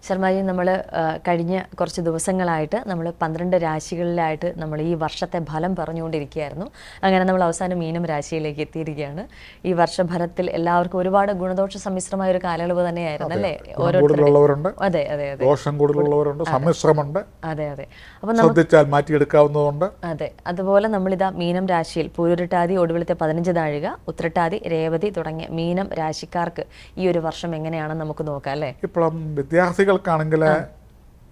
ശർമാജി, നമ്മൾ കഴിഞ്ഞ കുറച്ച് ദിവസങ്ങളായിട്ട് നമ്മൾ 12 രാശികളിലായിട്ട് നമ്മൾ ഈ വർഷത്തെ ഫലം പറഞ്ഞുകൊണ്ടിരിക്കുകയായിരുന്നു. അങ്ങനെ നമ്മൾ അവസാനം മീനം രാശിയിലേക്ക് എത്തിയിരിക്കുകയാണ്. ഈ വർഷഫലത്തിൽ എല്ലാവർക്കും ഒരുപാട് ഗുണദോഷ സമ്മിശ്രമായ ഒരു കാലയളവ് തന്നെയായിരുന്നു അല്ലേ? ഓരോരുത്തരുണ്ട്, അതെ അതെ അതെ, ദോഷം കൂടുതലുള്ളവരുണ്ട്, സമ്മിശ്രമുണ്ട്. അതെ അതെ. അപ്പം ശ്രദ്ധിച്ചാൽ മാറ്റിയെടുക്കാവുന്നതുണ്ട്. അതെ, അതുപോലെ നമ്മളിതാ മീനം രാശിയിൽ പൂരുരുട്ടാതി, ഒടുവിലത്തെ 15 നാഴിക, ഉത്രട്ടാതി, രേവതി തുടങ്ങിയ മീനം രാശിക്കാർക്ക് ഈ ഒരു വർഷം എങ്ങനെയാണെന്ന് നമുക്ക് നോക്കാം അല്ലേ? ഇപ്പോഴും വിദ്യാർത്ഥികൾക്കാണെങ്കിൽ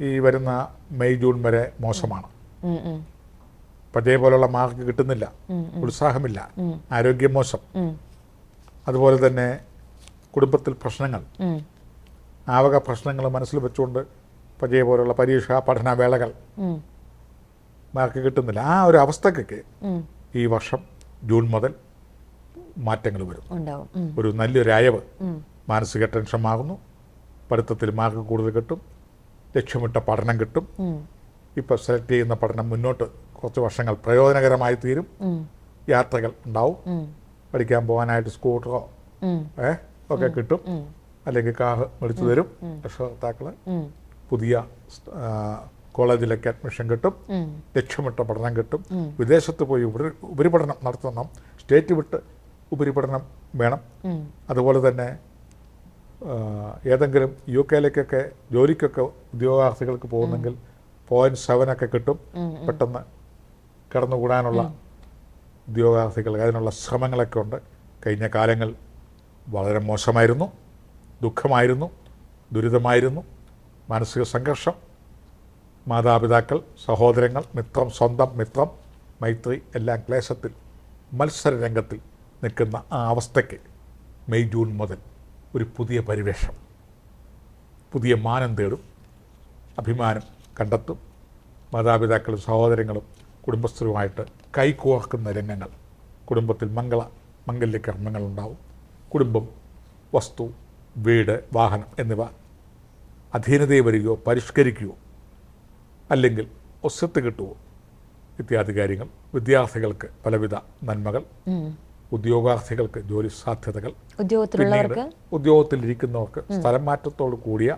ഈ വരുന്ന മെയ് ജൂൺ വരെ മോശമാണ്. പഴയപോലുള്ള മാർക്ക് കിട്ടുന്നില്ല, ഉത്സാഹമില്ല, ആരോഗ്യം മോശം. അതുപോലെ തന്നെ കുടുംബത്തിൽ പ്രശ്നങ്ങൾ, ആവക പ്രശ്നങ്ങൾ മനസ്സിൽ വെച്ചുകൊണ്ട് പഴയ പോലുള്ള പരീക്ഷ പഠനവേളകൾ മാർക്ക് കിട്ടുന്നില്ല. ആ ഒരു അവസ്ഥക്കൊക്കെ ഈ വർഷം ജൂൺ മുതൽ മാറ്റങ്ങൾ വരും. ഒരു നല്ലൊരു അയവ്, മാനസിക ടെൻഷൻ മാറുന്നു, പഠിത്തത്തിൽ മാർക്ക് കൂടുതൽ കിട്ടും, ലക്ഷ്യമിട്ട പഠനം കിട്ടും. ഇപ്പോൾ സെലക്ട് ചെയ്യുന്ന പഠനം മുന്നോട്ട് കുറച്ച് വർഷങ്ങൾ പ്രയോജനകരമായി തീരും. യാത്രകൾ ഉണ്ടാവും, പഠിക്കാൻ പോകാനായിട്ട് സ്കൂട്ടറോ ഒക്കെ കിട്ടും, അല്ലെങ്കിൽ കാർ മേടിച്ചു തരും രക്ഷകർത്താക്കൾ. പുതിയ കോളേജിലേക്ക് അഡ്മിഷൻ കിട്ടും, ലക്ഷ്യമിട്ട പഠനം കിട്ടും. വിദേശത്ത് പോയി ഉപരിപഠനം നടത്തണം, സ്റ്റേറ്റ് വിട്ട് ഉപരിപഠനം വേണം. അതുപോലെ തന്നെ ഏതെങ്കിലും UK ജോലിക്കൊക്കെ ഉദ്യോഗാർത്ഥികൾക്ക് പോകുന്നെങ്കിൽ 0.7 ഒക്കെ കിട്ടും. പെട്ടെന്ന് കടന്നുകൂടാനുള്ള ഉദ്യോഗാർത്ഥികൾ അതിനുള്ള ശ്രമങ്ങളൊക്കെ ഉണ്ട്. കഴിഞ്ഞ കാലങ്ങൾ വളരെ മോശമായിരുന്നു, ദുഃഖമായിരുന്നു, ദുരിതമായിരുന്നു, മാനസിക സംഘർഷം, മാതാപിതാക്കൾ, സഹോദരങ്ങൾ, മിത്രം, സ്വന്തം മിത്രം, മൈത്രി എല്ലാം ക്ലേശത്തിൽ മത്സര രംഗത്തിൽ നിൽക്കുന്ന ആ അവസ്ഥയ്ക്ക് മെയ് ജൂൺ മുതൽ ഒരു പുതിയ പരിവേഷം, പുതിയ മാനം തേടും, അഭിമാനം കണ്ടെത്തും. മാതാപിതാക്കളും സഹോദരങ്ങളും കുടുംബസ്ഥരുമായിട്ട് കൈകോർക്കുന്ന രംഗങ്ങൾ, കുടുംബത്തിൽ മംഗല്യ കർമ്മങ്ങളുണ്ടാവും. കുടുംബം, വസ്തു, വീട്, വാഹനം എന്നിവ അധീനതയിൽ വരികയോ പരിഷ്കരിക്കുകയോ അല്ലെങ്കിൽ ഒസ്യത്ത് കിട്ടുകയോ ഇത്യാദി കാര്യങ്ങൾ. വിദ്യാർത്ഥികൾക്ക് പലവിധ നന്മകൾ, ഉദ്യോഗാർത്ഥികൾക്ക് ജോലി സാധ്യതകൾ, ഉദ്യോഗത്തിലിരിക്കുന്നവർക്ക് സ്ഥലം മാറ്റത്തോട് കൂടിയ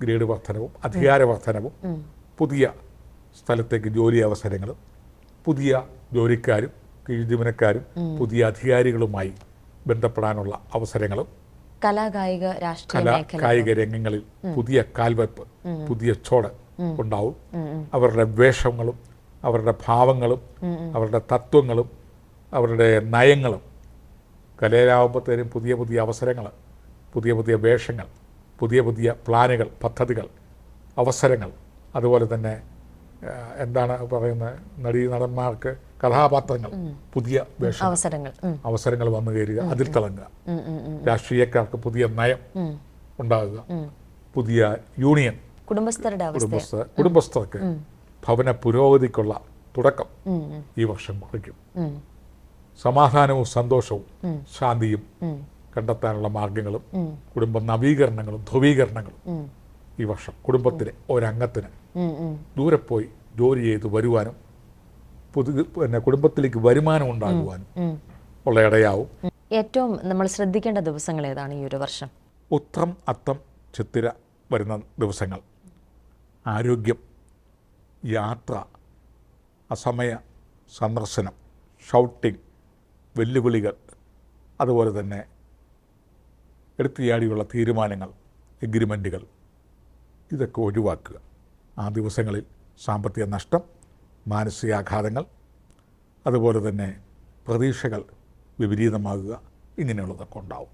ഗ്രേഡ് വർധനവും അധികാര വർധനവും, പുതിയ സ്ഥലത്തേക്ക് ജോലി അവസരങ്ങളും, പുതിയ ജോലിക്കാരും കീഴ്ജീവനക്കാരും പുതിയ അധികാരികളുമായി ബന്ധപ്പെടാനുള്ള അവസരങ്ങളും, കായിക രംഗങ്ങളിൽ പുതിയ കാൽവെപ്പ്, പുതിയ ചോട് ഉണ്ടാവും. അവരുടെ വേഷങ്ങളും അവരുടെ ഭാവങ്ങളും അവരുടെ തത്വങ്ങളും അവരുടെ നയങ്ങളും കലയിലാവുമ്പോഴത്തേനും പുതിയ പുതിയ അവസരങ്ങൾ, പുതിയ പുതിയ വേഷങ്ങൾ, പുതിയ പുതിയ പ്ലാനുകൾ, പദ്ധതികൾ, അവസരങ്ങൾ. അതുപോലെ തന്നെ എന്താണ് പറയുന്നത്, നടന്മാർക്ക് കഥാപാത്രങ്ങൾ, പുതിയ വേഷം, അവസരങ്ങൾ വന്നു കയറുക, അതിൽ തിളങ്ങുക. രാഷ്ട്രീയക്കാർക്ക് പുതിയ നയം ഉണ്ടാകുക, പുതിയ യൂണിയൻ, കുടുംബസ്ഥർക്ക് ഭവന പുരോഗതിക്കുള്ള തുടക്കം ഈ വർഷം കുറിക്കും. സമാധാനവും സന്തോഷവും ശാന്തിയും കണ്ടെത്താനുള്ള മാർഗങ്ങളും കുടുംബ നവീകരണങ്ങളും ധ്രുവീകരണങ്ങളും ഈ വർഷം കുടുംബത്തിലെ ഒരംഗത്തിന് ദൂരെ പോയി ജോലി ചെയ്ത് വരുവാനും കുടുംബത്തിലേക്ക് വരുമാനം ഉണ്ടാകുവാനും ഉള്ള ഇടയാവും. ഏറ്റവും നമ്മൾ ശ്രദ്ധിക്കേണ്ട ദിവസങ്ങൾ ഏതാണ് ഈ ഒരു വർഷം? ഉത്രം, അത്തം, ചിത്തിര വരുന്ന ദിവസങ്ങൾ. ആരോഗ്യം, യാത്ര, അസമയ സന്ദർശനം, ഷൗട്ടിംഗ്, വെല്ലുവിളികൾ, അതുപോലെ തന്നെ എടുത്തുചാടിയുള്ള തീരുമാനങ്ങൾ, എഗ്രിമെൻറ്റുകൾ, ഇതൊക്കെ ഒഴിവാക്കുക. ആ ദിവസങ്ങളിൽ സാമ്പത്തിക നഷ്ടം, മാനസികാഘാതങ്ങൾ, അതുപോലെ തന്നെ പ്രതീക്ഷകൾ വിപരീതമാകുക, ഇങ്ങനെയുള്ളതൊക്കെ ഉണ്ടാവും.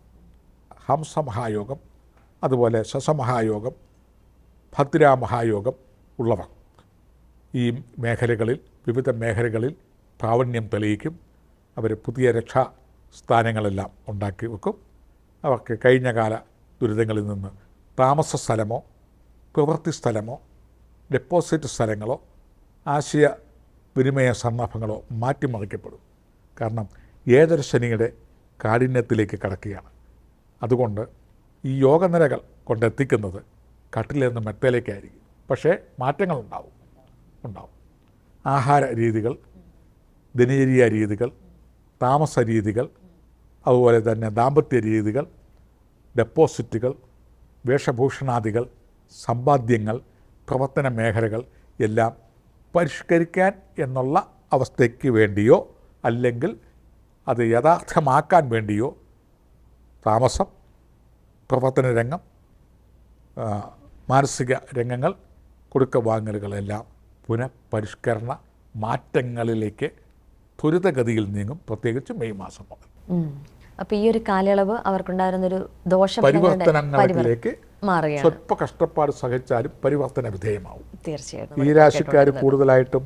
ഹംസമഹായോഗം, അതുപോലെ ശശമഹായോഗം, ഭദ്രാമഹായോഗം ഉള്ളവർ ഈ മേഖലകളിൽ, വിവിധ മേഖലകളിൽ പ്രാവീണ്യം തെളിയിക്കും. അവർ പുതിയ രക്ഷാസ്ഥാനങ്ങളെല്ലാം ഉണ്ടാക്കി വെക്കും. അവർക്ക് കഴിഞ്ഞ കാല ദുരിതങ്ങളിൽ നിന്ന് താമസ സ്ഥലമോ പ്രവൃത്തി സ്ഥലമോ ഡെപ്പോസിറ്റ് സ്ഥലങ്ങളോ ആശയവിനിമയ സന്ദർഭങ്ങളോ മാറ്റിമറിക്കപ്പെടും. കാരണം ഏതൊരു ശനിയുടെ കാഠിന്യത്തിലേക്ക് കടക്കുകയാണ്. അതുകൊണ്ട് ഈ യോഗനിരകൾ കൊണ്ടെത്തിക്കുന്നത് കട്ടിലിൽ നിന്ന് മെത്തയിലേക്കായിരിക്കും. പക്ഷേ മാറ്റങ്ങളുണ്ടാവും. ആഹാര രീതികൾ, ദിനചര്യ രീതികൾ, താമസ രീതികൾ, അതുപോലെ തന്നെ ദാമ്പത്യ രീതികൾ, ഡെപ്പോസിറ്റുകൾ, വേഷഭൂഷണാദികൾ, സമ്പാദ്യങ്ങൾ, പ്രവർത്തന മേഖലകൾ എല്ലാം പരിഷ്കരിക്കാൻ എന്നുള്ള അവസ്ഥയ്ക്ക് വേണ്ടിയോ അല്ലെങ്കിൽ അത് യഥാർത്ഥമാക്കാൻ വേണ്ടിയോ താമസം, പ്രവർത്തന രംഗം, മാനസിക രംഗങ്ങൾ, കൊടുക്ക വാങ്ങലുകളെല്ലാം പുനഃപരിഷ്കരണ മാറ്റങ്ങളിലേക്ക് ത്വരിതഗതിയിൽ നീങ്ങും, പ്രത്യേകിച്ച് മെയ് മാസം മുതൽ. അപ്പോൾ ഈ ഒരു കാലയളവ് അവർക്കുണ്ടായിരുന്നൊരു പരിവർത്തനങ്ങളിലേക്ക് മാറുകയാണ്. സ്വല്പ കഷ്ടപ്പാട് സഹിച്ചാലും പരിവർത്തന വിധേയമാവും. തീർച്ചയായിട്ടും ഈ രാശിക്കാർ കൂടുതലായിട്ടും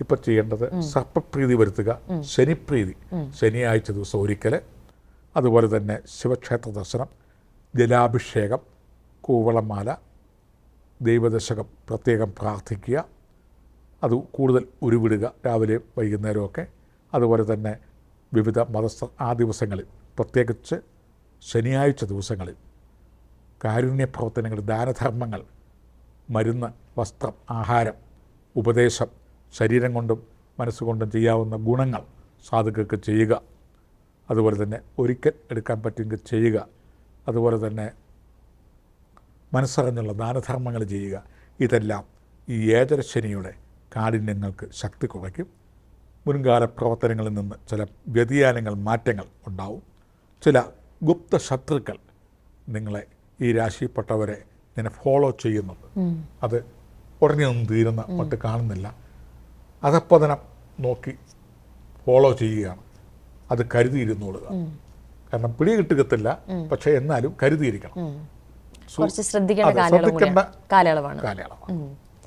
ഇപ്പം ചെയ്യേണ്ടത് സർപ്പപ്രീതി വരുത്തുക, ശനിപ്രീതി, ശനിയാഴ്ച ദിവസം ഒരിക്കൽ, അതുപോലെ തന്നെ ശിവക്ഷേത്ര ദർശനം, ജലാഭിഷേകം, കൂവളമാല, ദൈവദശകം പ്രത്യേകം പ്രാർത്ഥിക്കുക, അത് കൂടുതൽ ഉരുവിടുക രാവിലെയും വൈകുന്നേരമൊക്കെ. അതുപോലെ തന്നെ വിവിധ ആ ദിവസങ്ങളിൽ, പ്രത്യേകിച്ച് ശനിയാഴ്ച ദിവസങ്ങളിൽ കാരുണ്യ പ്രവർത്തനങ്ങൾ, ദാനധർമ്മങ്ങൾ, മരുന്ന്, വസ്ത്രം, ആഹാരം, ഉപദേശം, ശരീരം കൊണ്ടും മനസ്സുകൊണ്ടും ചെയ്യാവുന്ന ഗുണങ്ങൾ സാധുക്കൾക്ക് ചെയ്യുക. അതുപോലെ തന്നെ ഒരിക്കൽ എടുക്കാൻ പറ്റുമെങ്കിൽ ചെയ്യുക. അതുപോലെ തന്നെ മനസ്സറിഞ്ഞുള്ള ദാനധർമ്മങ്ങൾ ചെയ്യുക. ഇതെല്ലാം ഈ ഏഴരശനിയുടെ കാഠിന്യങ്ങൾക്ക് ശക്തി കുറയ്ക്കും. മുൻകാല പ്രവർത്തനങ്ങളിൽ നിന്ന് ചില വ്യതിയാനങ്ങൾ, മാറ്റങ്ങൾ ഉണ്ടാവും. ചില ഗുപ്ത ശത്രുക്കൾ നിങ്ങളെ, ഈ രാശിപ്പെട്ടവരെ ഇങ്ങനെ ഫോളോ ചെയ്യുന്നുണ്ട്. അത് ഉടനെ ഒന്നും തീരുന്ന മട്ട് കാണുന്നില്ല. അധപ്പതനം നോക്കി ഫോളോ ചെയ്യുകയാണ്. അത് കരുതിയിരുന്നോളുക. കാരണം പിടി കിട്ടുകത്തില്ല, പക്ഷെ എന്നാലും കരുതിയിരിക്കണം. ശ്രദ്ധിക്കേണ്ട കാലയളവാണ്. കാലയളവാണ്.